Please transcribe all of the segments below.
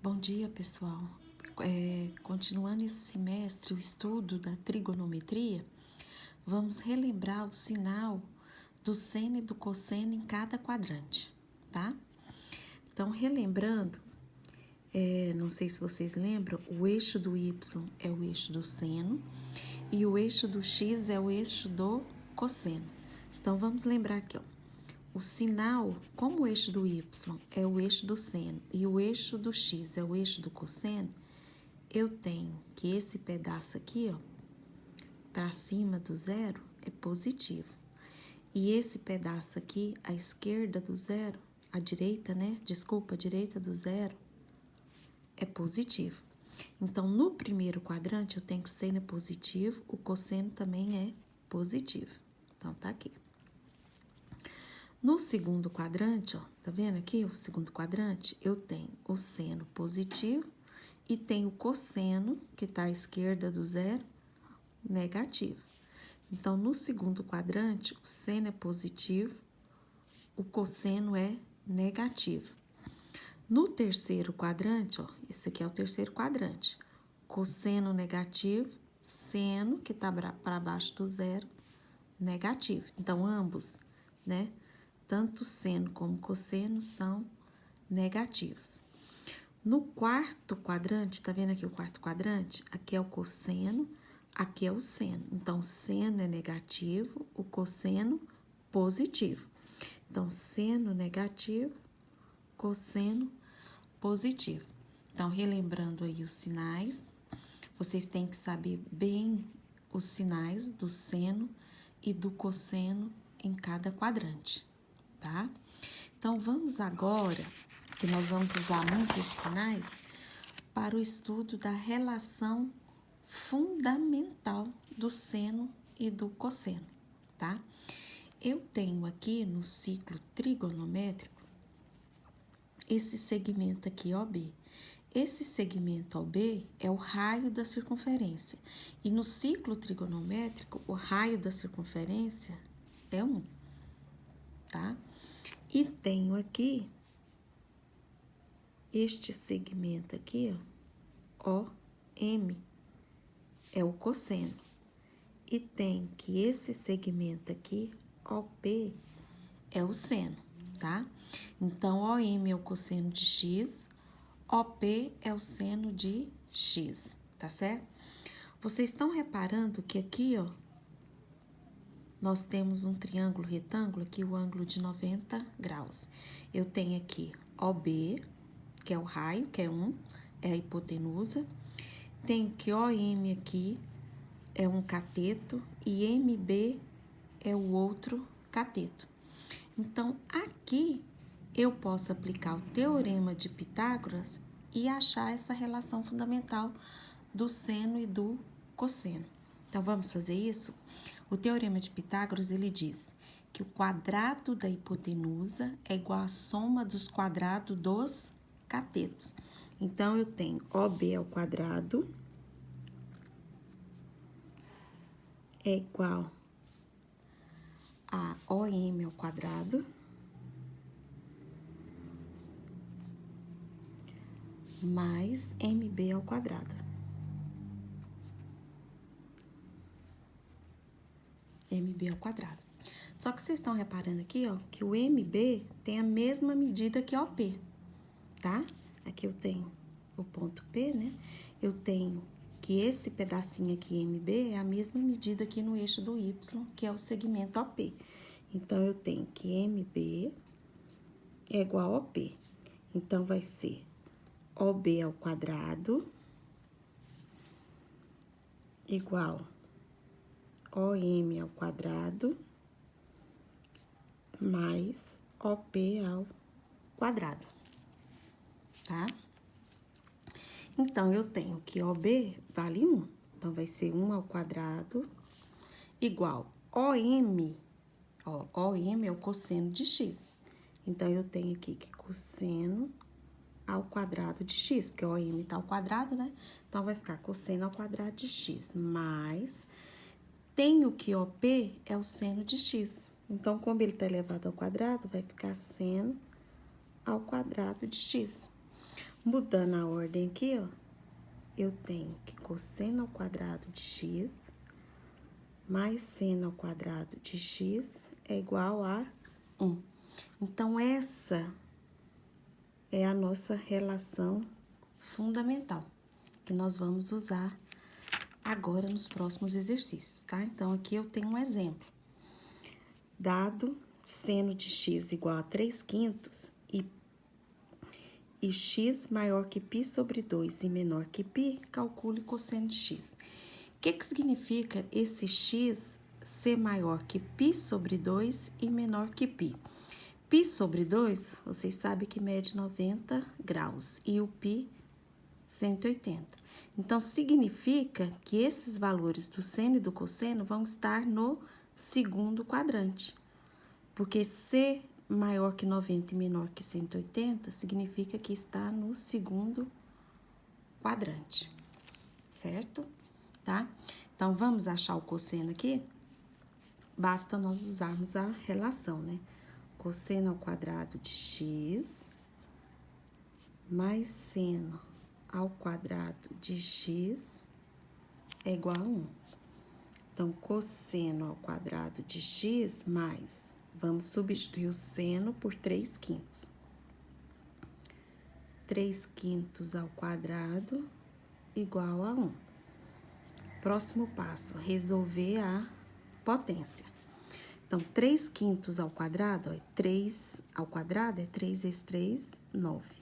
Bom dia, pessoal. Continuando esse semestre, o estudo da trigonometria, vamos relembrar o sinal do seno e do cosseno em cada quadrante, tá? Então, relembrando, não sei se vocês lembram, o eixo do y é o eixo do seno e o eixo do x é o eixo do cosseno. Então, vamos lembrar aqui, ó. O sinal, como o eixo do y é o eixo do seno e o eixo do x é o eixo do cosseno, eu tenho que esse pedaço aqui, ó, para cima do zero é positivo. E esse pedaço aqui, à esquerda do zero, à direita, né? Desculpa, à direita do zero, é positivo. Então, no primeiro quadrante, eu tenho que o seno é positivo, o cosseno também é positivo. Então, tá aqui. No segundo quadrante, ó, tá vendo aqui o segundo quadrante? Eu tenho o seno positivo e tenho o cosseno, que tá à esquerda do zero, negativo. Então, no segundo quadrante, o seno é positivo, o cosseno é negativo. No terceiro quadrante, ó, esse aqui é o terceiro quadrante, cosseno negativo, seno, que tá para baixo do zero, negativo. Então, ambos, né? Tanto seno como cosseno são negativos. No quarto quadrante, tá vendo aqui o quarto quadrante? Aqui é o cosseno, aqui é o seno. Então, seno é negativo, o cosseno positivo. Então, seno negativo, cosseno positivo. Então, relembrando aí os sinais, vocês têm que saber bem os sinais do seno e do cosseno em cada quadrante, tá? Então, vamos agora, que nós vamos usar muito esses sinais, para o estudo da relação fundamental do seno e do cosseno, tá? Eu tenho aqui no ciclo trigonométrico esse segmento aqui, OB. Esse segmento OB é o raio da circunferência. E no ciclo trigonométrico, o raio da circunferência é 1, tá? E tenho aqui este segmento aqui, ó, OM, é o cosseno. E tem que esse segmento aqui, OP, é o seno, tá? Então, OM é o cosseno de x, OP é o seno de x, tá certo? Vocês estão reparando que aqui, ó, nós temos um triângulo retângulo, aqui o ângulo de 90 graus. Eu tenho aqui OB, que é o raio, que é 1, é a hipotenusa. Tenho que OM aqui é um cateto e MB é o outro cateto. Então, aqui eu posso aplicar o teorema de Pitágoras e achar essa relação fundamental do seno e do cosseno. Então, vamos fazer isso? O teorema de Pitágoras, ele diz que o quadrado da hipotenusa é igual à soma dos quadrados dos catetos. Então, eu tenho OB ao quadrado é igual a OM ao quadrado mais MB ao quadrado. MB ao quadrado. Só que vocês estão reparando aqui, ó, que o MB tem a mesma medida que OP, tá? Aqui eu tenho o ponto P, né? Eu tenho que esse pedacinho aqui, MB, é a mesma medida aqui no eixo do Y, que é o segmento OP. Então, eu tenho que MB é igual a OP. Então, vai ser OB ao quadrado igual OM ao quadrado mais OP ao quadrado, tá? Então, eu tenho que OB vale 1. Então, vai ser 1 ao quadrado igual OM. Ó, OM é o cosseno de x. Então, eu tenho aqui que cosseno ao quadrado de x, porque o OM tá ao quadrado, né? Então, vai ficar cosseno ao quadrado de x, mais tenho que OP é o seno de x. Então, como ele tá elevado ao quadrado, vai ficar seno ao quadrado de x. Mudando a ordem aqui, ó, eu tenho que cosseno ao quadrado de x mais seno ao quadrado de x é igual a 1. Então, essa é a nossa relação fundamental, que nós vamos usar agora nos próximos exercícios, tá? Então, aqui eu tenho um exemplo. Dado seno de x igual a 3/5 e x maior que π sobre 2 e menor que π, calcule cosseno de x. O que significa esse x ser maior que π sobre 2 e menor que π? Π sobre 2, vocês sabem que mede 90 graus e o π 180. Então, significa que esses valores do seno e do cosseno vão estar no segundo quadrante. Porque ser maior que 90 e menor que 180 significa que está no segundo quadrante, certo? Tá? Então, vamos achar o cosseno aqui? Basta nós usarmos a relação, né? Cosseno ao quadrado de x mais seno ao quadrado de x é igual a 1. Então, cosseno ao quadrado de x mais, vamos substituir o seno por 3/5. 3/5 ao quadrado igual a 1. Próximo passo, resolver a potência. Então, 3/5 ao quadrado, ó, 3 ao quadrado é 3 vezes 3, 9.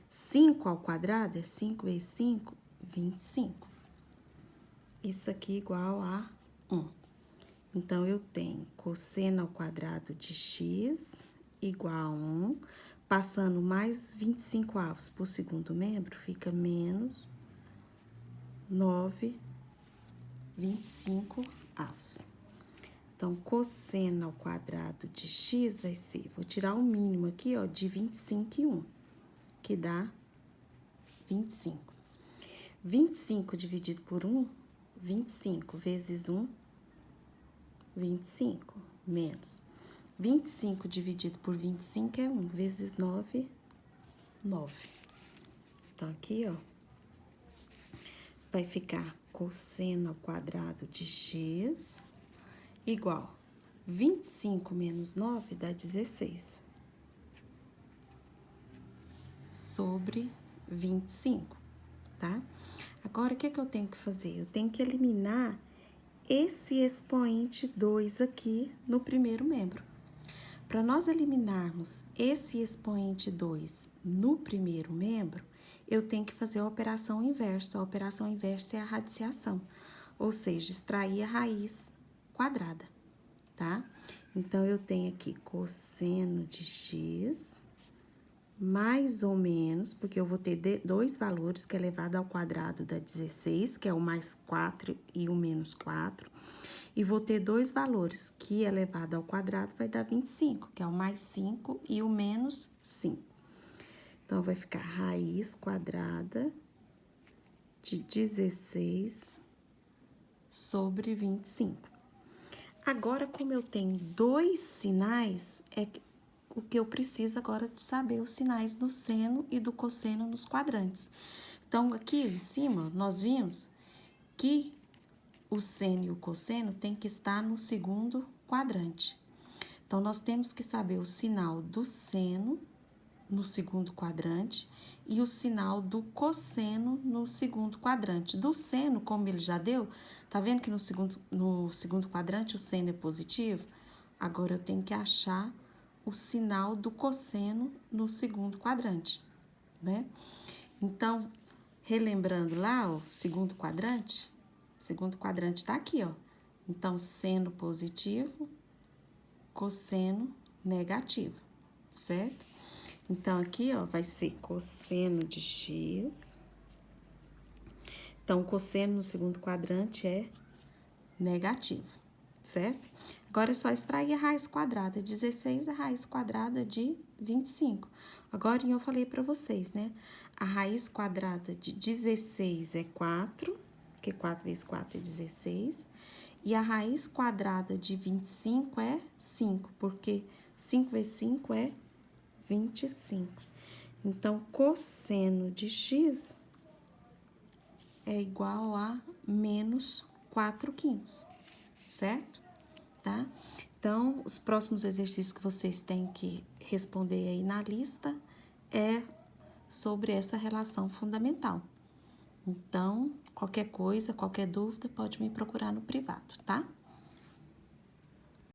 5 ao quadrado é 5 vezes 5, 25. Isso aqui igual a 1. Então, eu tenho cosseno ao quadrado de x igual a 1. Passando mais 25 avos por segundo membro, fica menos 9,25 avos. Então, cosseno ao quadrado de x vai ser, vou tirar o mínimo aqui, ó, de 25 e 1, que dá 25. 25 dividido por 1, 25 vezes 1, 25, menos. 25 dividido por 25 é 1, vezes 9, 9. Então, aqui, ó, vai ficar cosseno ao quadrado de x igual 25 menos 9 dá 16 sobre 25, tá? Agora, o que eu tenho que fazer? Eu tenho que eliminar esse expoente 2 aqui no primeiro membro. Para nós eliminarmos esse expoente 2 no primeiro membro, eu tenho que fazer a operação inversa. A operação inversa é a radiciação, ou seja, extrair a raiz quadrada, tá? Então, eu tenho aqui cosseno de x, mais ou menos, porque eu vou ter dois valores, que é elevado ao quadrado dá 16, que é o mais 4 e o menos 4. E vou ter dois valores, que elevado ao quadrado vai dar 25, que é o mais 5 e o menos 5. Então, vai ficar raiz quadrada de 16 sobre 25. Agora, como eu tenho dois sinais, é o que eu preciso agora de saber os sinais do seno e do cosseno nos quadrantes. Então, aqui em cima, nós vimos que o seno e o cosseno tem que estar no segundo quadrante. Então, nós temos que saber o sinal do seno no segundo quadrante e o sinal do cosseno no segundo quadrante. Do seno, como ele já deu, tá vendo que no segundo quadrante o seno é positivo? Agora, eu tenho que achar o sinal do cosseno no segundo quadrante, né? Então, relembrando lá, o segundo quadrante tá aqui, ó. Então, seno positivo, cosseno negativo, certo? Então, aqui, ó, vai ser cosseno de x. Então, o cosseno no segundo quadrante é negativo, certo? Agora, é só extrair a raiz quadrada. 16 é a raiz quadrada de 25. Agora, eu falei para vocês, né? A raiz quadrada de 16 é 4, porque 4 vezes 4 é 16. E a raiz quadrada de 25 é 5, porque 5 vezes 5 é 25. Então, cosseno de x é igual a menos 4/5, certo? Tá? Então, os próximos exercícios que vocês têm que responder aí na lista é sobre essa relação fundamental. Então, qualquer coisa, qualquer dúvida, pode me procurar no privado, tá?